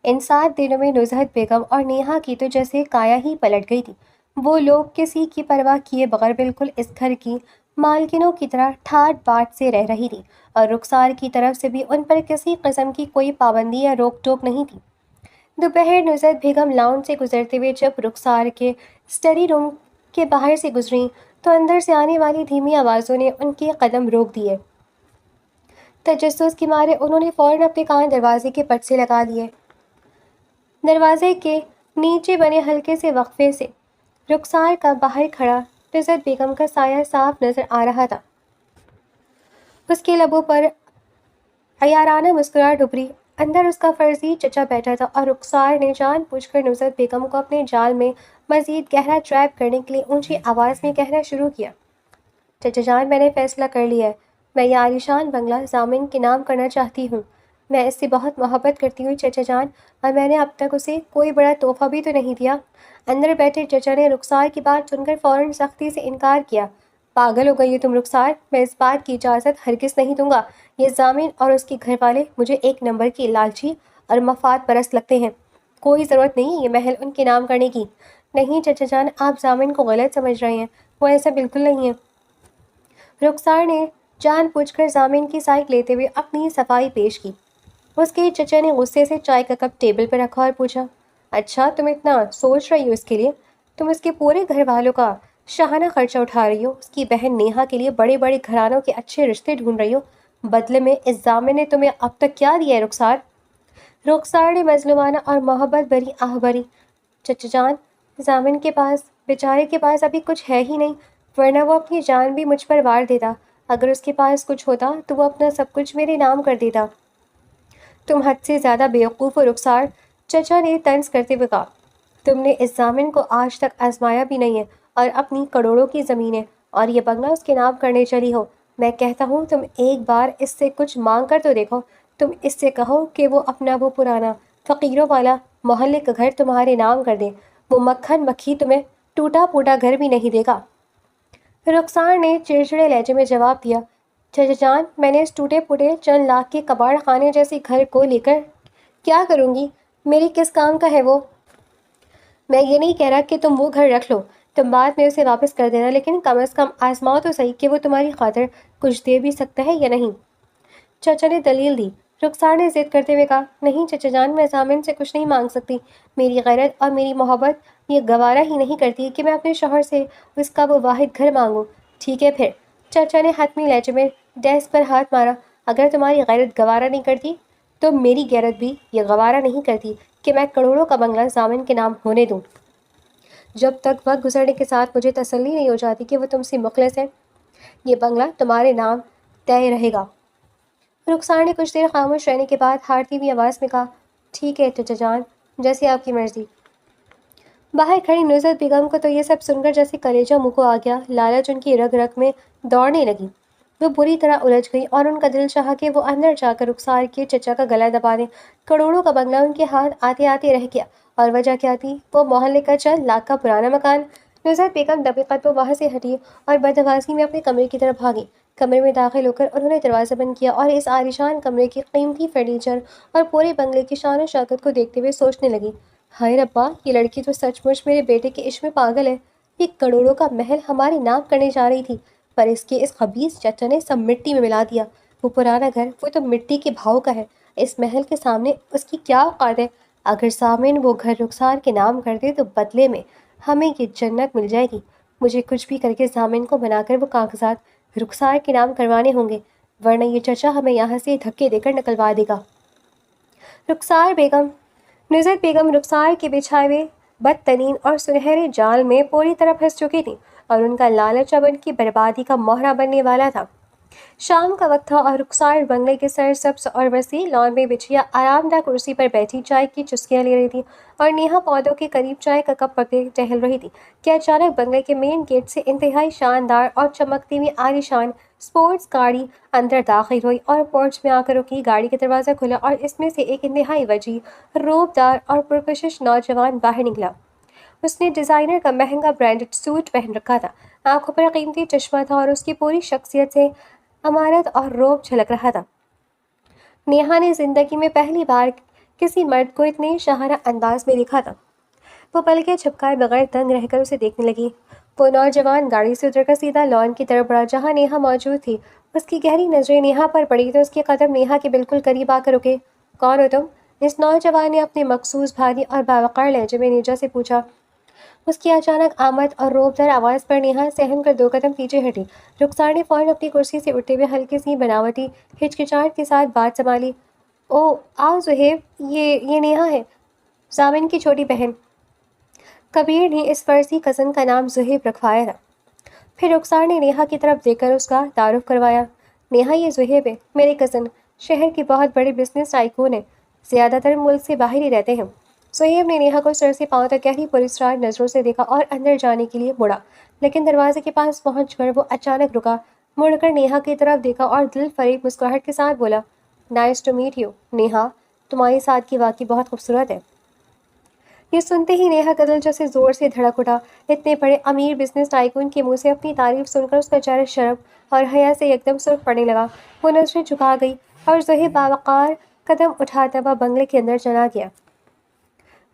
ان 7 دنوں میں نزہت بیگم اور نیہا کی تو جیسے کایا ہی پلٹ گئی تھی۔ وہ لوگ کسی کی پرواہ کیے بغیر بالکل اس گھر کی مالکنوں کی طرح ٹھاٹ باٹ سے رہ رہی تھی، اور رخسار کی طرف سے بھی ان پر کسی قسم کی کوئی پابندی یا روک ٹوک نہیں تھی۔ دوپہر نزہت بیگم لاؤنج سے گزرتے ہوئے جب رخسار کے اسٹڈی روم کے باہر سے گزریں تو اندر سے آنے والی دھیمی آوازوں نے ان کے قدم روک دیے۔ تجسس کے مارے انہوں نے فوراً اپنے کان دروازے کے پٹ سے لگا لیے۔ دروازے کے نیچے بنے ہلکے سے وقفے سے رخسار کا باہر کھڑا نزہت بیگم کا سایہ صاف نظر آ رہا تھا۔ اس کے لبوں پر عیارانہ مسکراہٹ ابھری۔ اندر اس کا فرضی چچا بیٹھا تھا اور رخسار نے جان بوجھ کر نصرت بیگم کو اپنے جال میں مزید گہرا ٹریپ کرنے کے لیے اونچی آواز میں کہنا شروع کیا۔ چچا جان، میں نے فیصلہ کر لیا ہے۔ میں یہ عالیشان بنگلہ ضامن کے نام کرنا چاہتی ہوں۔ میں اس سے بہت محبت کرتی ہوں چچا جان، اور میں نے اب تک اسے کوئی بڑا تحفہ بھی تو نہیں دیا۔ اندر بیٹھے چچا نے رخسار کی بات سن کر فوراً سختی سے انکار کیا۔ پاگل ہو گئی ہو تم رخسار، میں اس بات کی اجازت ہرگز نہیں دوں گا۔ یہ ضامن اور اس کے گھر والے مجھے ایک نمبر کی لالچی اور مفاد پرست لگتے ہیں۔ کوئی ضرورت نہیں یہ محل ان کے نام کرنے کی۔ نہیں چچا جان، آپ ضامن کو غلط سمجھ رہے ہیں، وہ ایسا بالکل نہیں ہے۔ رخسار نے جان بوجھ کر ضامن کی سائیڈ لیتے ہوئے اپنی صفائی پیش کی۔ اس کے چچا نے غصے سے چائے کا کپ ٹیبل پر رکھا اور پوچھا، اچھا تم اتنا سوچ رہی ہو اس کے لیے؟ تم اس کے پورے گھر والوں کا شاہانہ خرچہ اٹھا رہی ہو، اس کی بہن نیہا کے لیے بڑے بڑے گھرانوں کے اچھے رشتے ڈھونڈ رہی ہو، بدلے میں اس ضامن نے تمہیں اب تک کیا دیا ہے رخسار؟ رخسار نے مظلومانہ اور محبت بھری آہ بھری، چچا جان، ضامن کے پاس، بیچارے کے پاس ابھی کچھ ہے ہی نہیں، ورنہ وہ اپنی جان بھی مجھ پر وار دیتا۔ اگر اس کے پاس کچھ ہوتا تو وہ اپنا سب کچھ میرے نام کر دیتا۔ تم حد سے زیادہ بیوقوف ہو رخسار، چچا نے طنز کرتے ہوئے کہا۔ تم نے اس ضامن کو آج تک آزمایا بھی نہیں ہے، اور اپنی کروڑوں کی زمینیں اور یہ بنگلہ اس کے نام کرنے چلی ہو۔ میں کہتا ہوں تم ایک بار اس سے کچھ مانگ کر تو دیکھو۔ تم اس سے کہو کہ وہ اپنا وہ پرانا فقیروں والا محلے کا گھر تمہارے نام کر دے، وہ مکھن مکھی تمہیں ٹوٹا پھوٹا گھر بھی نہیں دے گا۔ رخسار نے چڑچڑے لہجے میں جواب دیا، چچا جان، میں نے اس ٹوٹے پھوٹے چند لاکھ کے کباڑ خانے جیسے گھر کو لے کر کیا کروں گی؟ میری کس کام کا ہے وہ؟ میں یہ نہیں کہہ رہا کہ تم وہ گھر رکھ لو، تم بعد میں اسے واپس کر دینا، لیکن کم از کم آزماؤ تو صحیح کہ وہ تمہاری خاطر کچھ دے بھی سکتا ہے یا نہیں۔ چچا نے دلیل دی۔ رخسار نے ضد کرتے ہوئے کہا، نہیں چچا جان، میں ضامن سے کچھ نہیں مانگ سکتی۔ میری غیرت اور میری محبت یہ گوارا ہی نہیں کرتی کہ میں اپنے شوہر سے اس کا وہ واحد گھر مانگوں۔ ٹھیک ہے پھر، چچا نے حتمی لہجے میں ڈیسک پر ہاتھ مارا، اگر تمہاری غیرت گوارا نہیں کرتی تو میری غیرت بھی یہ گوارا نہیں کرتی کہ میں کروڑوں کا بنگلہ ضامن کے نام ہونے دوں۔ جب تک وقت گزرنے کے ساتھ مجھے تسلی نہیں ہو جاتی کہ وہ تم سے مخلص ہے، یہ بنگلہ تمہارے نام طے رہے گا۔ رخسار نے کچھ دیر خاموش رہنے کے بعد ہارتی ہوئی آواز میں کہا، ٹھیک ہے چچا جان، جیسی آپ کی مرضی۔ باہر کھڑی نصرت بیگم کو تو یہ سب سن کر جیسے کلیجہ منہ کو آ گیا، لالچ ان کی رگ رگ میں دوڑنے لگی۔ وہ بری طرح الجھ گئی اور ان کا دل چاہا کہ وہ اندر جا کر رخسار کے چچا کا گلا دبا دیں۔ کروڑوں کا بنگلہ ان کے ہاتھ آتے آتے رہ گیا، اور وجہ کیا تھی؟ وہ محلے کا چند لاکھ کا پرانا مکان۔ نصرت بیگم دبے قد وہ وہاں سے ہٹی اور بدحواسی میں اپنے کمرے کی طرف بھاگی۔ کمرے میں داخل ہو کر انہوں نے دروازہ بند کیا اور اس عالیشان کمرے کی قیمتی فرنیچر اور پورے بنگلے کی شان و شوکت کو دیکھتے ہوئے سوچنے لگی، ہائے ربا، یہ لڑکی تو سچ مچ میرے بیٹے کے عشق میں پاگل ہے۔ یہ کروڑوں کا محل ہمارے نام کرنے جا رہی تھی، پر اس کے اس خبیث چچا نے سب مٹی میں ملا دیا۔ وہ پرانا گھر، وہ تو مٹی کے بھاؤ کا ہے، اس محل کے سامنے اس کی کیا اوقات ہے؟ اگر سامعین وہ گھر رخسار کے نام کر دے تو بدلے میں ہمیں یہ جنت مل جائے گی۔ مجھے کچھ بھی کر کے ضامن کو بنا کر وہ کاغذات رخسار کے نام کروانے ہوں گے، ورنہ یہ چچا ہمیں یہاں سے دھکے دے کر نکلوا دے گا۔ رخسار بیگم نصرت بیگم رخسار کے بچھائے ہوئے بدترین اور سنہرے جال میں پوری طرح پھنس چکی تھی، اور ان کا لالچ اب ان کی بربادی کا موہرا بننے والا تھا۔ شام کا وقت تھا اور رخسار بنگلے کے سرسبز اور وسیع لان میں بچھی آرام دہ کرسی پر بیٹھی چائے کی چسکیاں لے رہی تھی، اور نیہا پودوں کے قریب چائے کا کپ پکڑے ٹہل رہی تھی کہ اچانک بنگلے کے مین گیٹ سے انتہائی شاندار اور چمکتی ہوئی عالیشان اسپورٹس گاڑی اندر داخل ہوئی اور پورچ میں آ کر رکی۔ گاڑی کا دروازہ کھلا اور اس میں سے ایک انتہائی وجیح، روبدار اور پرکشش نوجوان باہر نکلا۔ اس نے ڈیزائنر کا مہنگا برانڈڈ سوٹ پہن رکھا تھا، آنکھوں پر قیمتی چشمہ تھا اور اس کی پوری شخصیت سے امارت اور روب جھلک رہا تھا۔ نیہا نے زندگی میں پہلی بار کسی مرد کو اتنے شاہانہ انداز میں دیکھا تھا۔ وہ پلکیں جھپکائے بغیر دنگ رہ کر اسے دیکھنے لگی۔ وہ نوجوان گاڑی سے اتر کر سیدھا لان کی طرف بڑھا جہاں نیہا موجود تھی۔ اس کی گہری نظریں نیہا پر پڑی تو اس کے قدم نیہا کے بالکل قریب آ کر رکے۔ کون ہو تم؟ اس نوجوان نے اپنے مخصوص بھاری اور باوقار لہجے میں نیجا سے پوچھا۔ اس کی اچانک آمد اور روبدار آواز پر نیہا سہم کر 2 قدم پیچھے ہٹی۔ رخسار نے فوراً اپنی کرسی سے اٹھتے ہوئے ہلکی سی بناوٹی ہچکچاہٹ کے ساتھ بات سنبھالی، او آؤ زہیب، یہ نیہا ہے، ضامن کی چھوٹی بہن۔ کبیر نے اس فرضی کزن کا نام زہیب رکھوایا تھا۔ پھر رخسار نے نیہا کی طرف دیکھ کر اس کا تعارف کروایا، نیہا یہ زہیب ہے، میرے کزن، شہر کے بہت بڑے بزنس ٹائکون ہیں، زیادہ تر ملک سے باہر ہی رہتے ہیں۔ صہیب نے نیہا کو سر سے پاؤں تک گہری پراسرار نظروں سے دیکھا اور اندر جانے کے لیے مڑا، لیکن دروازے کے پاس پہنچ کر وہ اچانک رکا، مڑ کر نیہا کی طرف دیکھا اور دل فریب مسکراہٹ کے ساتھ بولا، nice to meet you Neha, تمہاری سادگی واقعی بہت خوبصورت ہے۔ یہ سنتے ہی نیہا کا دل جیسے زور سے دھڑک اٹھا۔ اتنے بڑے امیر بزنس ٹائکون کے منہ سے اپنی تعریف سن کر اس کا چہرہ شرم اور حیا سے یکدم سرخ پڑنے لگا۔ وہ نظریں جھکا گئی اور زہیب باوقار قدم اٹھاتا ہوا بنگلے کے اندر چلا گیا۔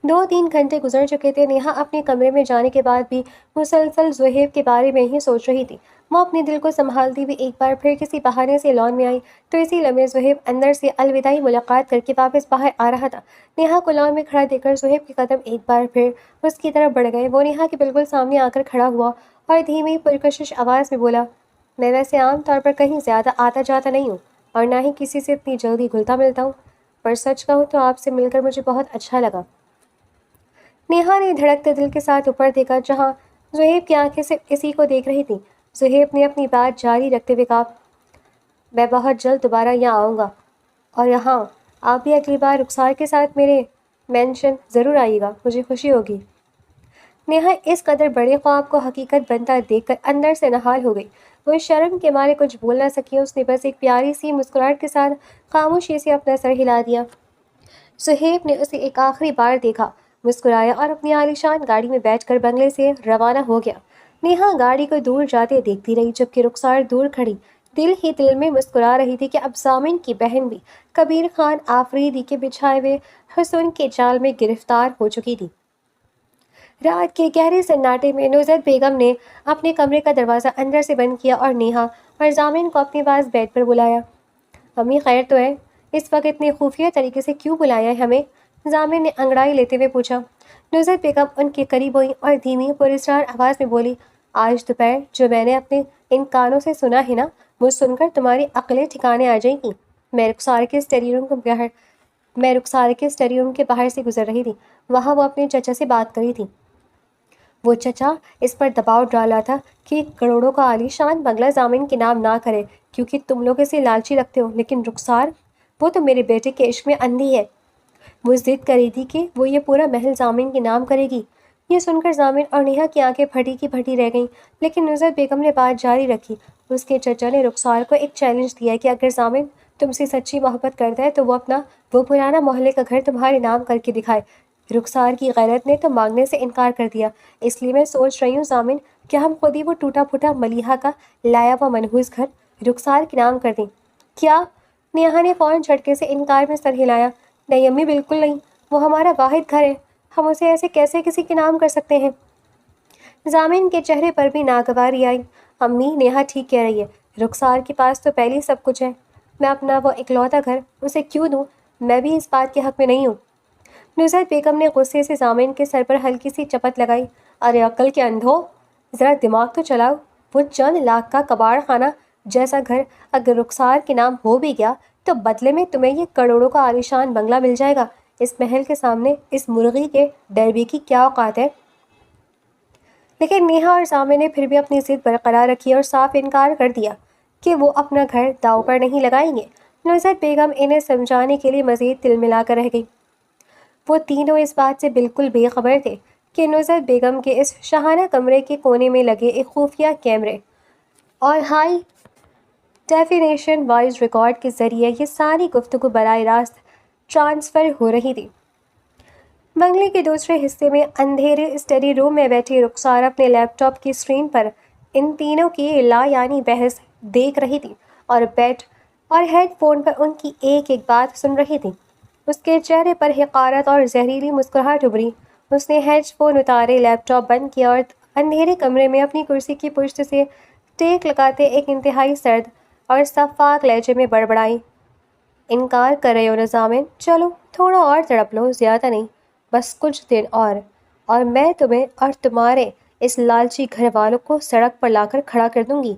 2-3 گھنٹے گزر چکے تھے۔ نیہا اپنے کمرے میں جانے کے بعد بھی مسلسل زہیب کے بارے میں ہی سوچ رہی تھی۔ وہ اپنے دل کو سنبھالتی ہوئی ایک بار پھر کسی بہانے سے لان میں آئی تو اسی لمحے زہیب اندر سے الوداعی ملاقات کر کے واپس باہر آ رہا تھا۔ نیہا کو لان میں کھڑا دیکھ کر زہیب کے قدم ایک بار پھر اس کی طرف بڑھ گئے۔ وہ نیہا کے بالکل سامنے آ کر کھڑا ہوا اور دھیمی پرکشش آواز میں بولا، میں ویسے عام طور پر کہیں زیادہ آتا جاتا نہیں ہوں اور نہ ہی کسی سے اتنی جلدی گھلتا ملتا ہوں، پر سچ کہوں تو آپ سے مل کر مجھے بہت اچھا لگا۔ نیہا نے دھڑکتے دل کے ساتھ اوپر دیکھا جہاں زہیب کی آنکھیں صرف اسی کو دیکھ رہی تھیں۔ زہیب نے اپنی بات جاری رکھتے ہوئے کہا، میں بہت جلد دوبارہ یہاں آؤں گا اور یہاں آپ بھی اگلی بار رخسار کے ساتھ میرے مینشن ضرور آئیے گا، مجھے خوشی ہوگی۔ نیہا اس قدر بڑے خواب کو حقیقت بنتا دیکھ کر اندر سے نہال ہو گئی۔ وہ شرم کے مارے کچھ بول نہ سکی۔ اس نے بس ایک پیاری سی مسکراہٹ کے ساتھ خاموشی سے اپنا سر ہلا دیا۔ زہیب نے اسے ایک آخری بار دیکھا، مسکرایا اور اپنی عالیشان گاڑی میں بیٹھ کر بنگلے سے روانہ ہو گیا۔ نیہا گاڑی کو دور جاتے دیکھتی رہی جبکہ رخسار دور کھڑی دل ہی دل میں مسکرا رہی تھی کہ اب ضامن کی بہن بھی کبیر خان آفریدی کے بچھائے ہوئے حسن کے جال میں گرفتار ہو چکی تھی۔ رات کے گہرے سناٹے میں نصرت بیگم نے اپنے کمرے کا دروازہ اندر سے بند کیا اور نیہا اور ضامن کو اپنے پاس بیڈ پر بلایا۔ امی خیر تو ہے؟ اس وقت اتنے خفیہ طریقے سے کیوں بلایا ہے ہمیں؟ ضامن نے انگڑائی لیتے ہوئے پوچھا۔ نصرت بیگم ان کے قریب ہوئی اور دھیمی پراسرار آواز میں بولی، آج دوپہر جو میں نے اپنے ان کانوں سے سنا ہے نا، وہ سن کر تمہاری عقلیں ٹھکانے آ جائیں گی۔ میں رخسار کے اسٹڈی روم کے باہر سے گزر رہی تھی۔ وہاں وہ اپنے چچا سے بات کر رہی تھی۔ وہ چچا اس پر دباؤ ڈالا تھا کہ کروڑوں کا عالی شان بنگلہ ضامن کے نام نہ کرے کیونکہ تم لوگ اسے لالچی رکھتے ہو، لیکن رخسار وہ تو میرے بیٹے کے عشق میں اندھی ہے۔ وہ ضد کر رہی تھی کہ وہ یہ پورا محل ضامن کے نام کرے گی۔ یہ سن کر ضامن اور نیہا کی آنکھیں پھٹی کی پھٹی رہ گئیں، لیکن نصرت بیگم نے بات جاری رکھی۔ اس کے چچا نے رخسار کو ایک چیلنج دیا کہ اگر ضامن تم سے سچی محبت کرتا ہے تو وہ اپنا وہ پرانا محلے کا گھر تمہارے نام کر کے دکھائے۔ رخسار کی غیرت نے تو مانگنے سے انکار کر دیا، اس لیے میں سوچ رہی ہوں ضامن کہ ہم خود ہی وہ ٹوٹا پھوٹا ملیحہ کا لایا ہوا منحوس گھر رخسار کے نام کر دیں۔ کیا؟ نیہا نے فوراً جھٹکے سے انکار میں سر ہلایا۔ نہیں امی، بالکل نہیں، وہ ہمارا واحد گھر ہے، ہم اسے ایسے کیسے کسی کے نام کر سکتے ہیں؟ ضامن کے چہرے پر بھی ناگواری آئی۔ امی، نیہا ٹھیک کہہ رہی ہے، رخسار کے پاس تو پہلے ہی سب کچھ ہے، میں اپنا وہ اکلوتا گھر اسے کیوں دوں؟ میں بھی اس بات کے حق میں نہیں ہوں۔ نصرت بیگم نے غصے سے ضامن کے سر پر ہلکی سی چپت لگائی۔ ارے عقل کے اندھو، ذرا دماغ تو چلاؤ، وہ چند لاکھ کا کباڑ خانہ جیسا گھر اگر رخسار کے نام ہو بھی گیا تو بدلے میں تمہیں یہ کروڑوں کا عالیشان بنگلہ مل جائے گا۔ اس محل کے سامنے اس مرغی کے ڈربے کی کیا اوقات ہے؟ لیکن نیہا اور ضامن نے پھر بھی اپنی ضد برقرار رکھی اور صاف انکار کر دیا کہ وہ اپنا گھر داؤ پر نہیں لگائیں گے۔ نصرت بیگم انہیں سمجھانے کے لیے مزید تل ملا کر رہ گئی۔ وہ تینوں اس بات سے بالکل بے خبر تھے کہ نصرت بیگم کے اس شاہانہ کمرے کے کونے میں لگے ایک خفیہ کیمرے اور ہائی ڈیفینیشن وائس ریکارڈ کے ذریعے یہ ساری گفتگو براہ راست ٹرانسفر ہو رہی تھی۔ بنگلے کے دوسرے حصے میں اندھیرے اسٹڈی روم میں بیٹھی رخسار اپنے لیپ ٹاپ کی اسکرین پر ان تینوں کی لا یعنی بحث دیکھ رہی تھی اور ہیڈ فون پر ان کی ایک ایک بات سن رہی تھی۔ اس کے چہرے پر حقارت اور زہریلی مسکراہٹ ابھری۔ اس نے ہیڈ فون اتارے، لیپ ٹاپ بند کیا اور اندھیرے کمرے میں اپنی کرسی کی پشت سے ٹیک لگاتے ایک انتہائی سرد اور شفاف لہجے میں بڑبڑائی، انکار کر رہے ہو نا ضامن؟ چلو تھوڑا اور تڑپ لو، زیادہ نہیں، بس کچھ دن اور میں تمہیں اور تمہارے اس لالچی گھر والوں کو سڑک پر لا کر کھڑا کر دوں گی۔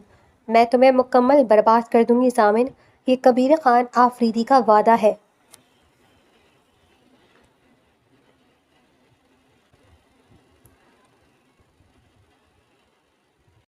میں تمہیں مکمل برباد کر دوں گی ضامن، یہ کبیر خان آفریدی کا وعدہ ہے۔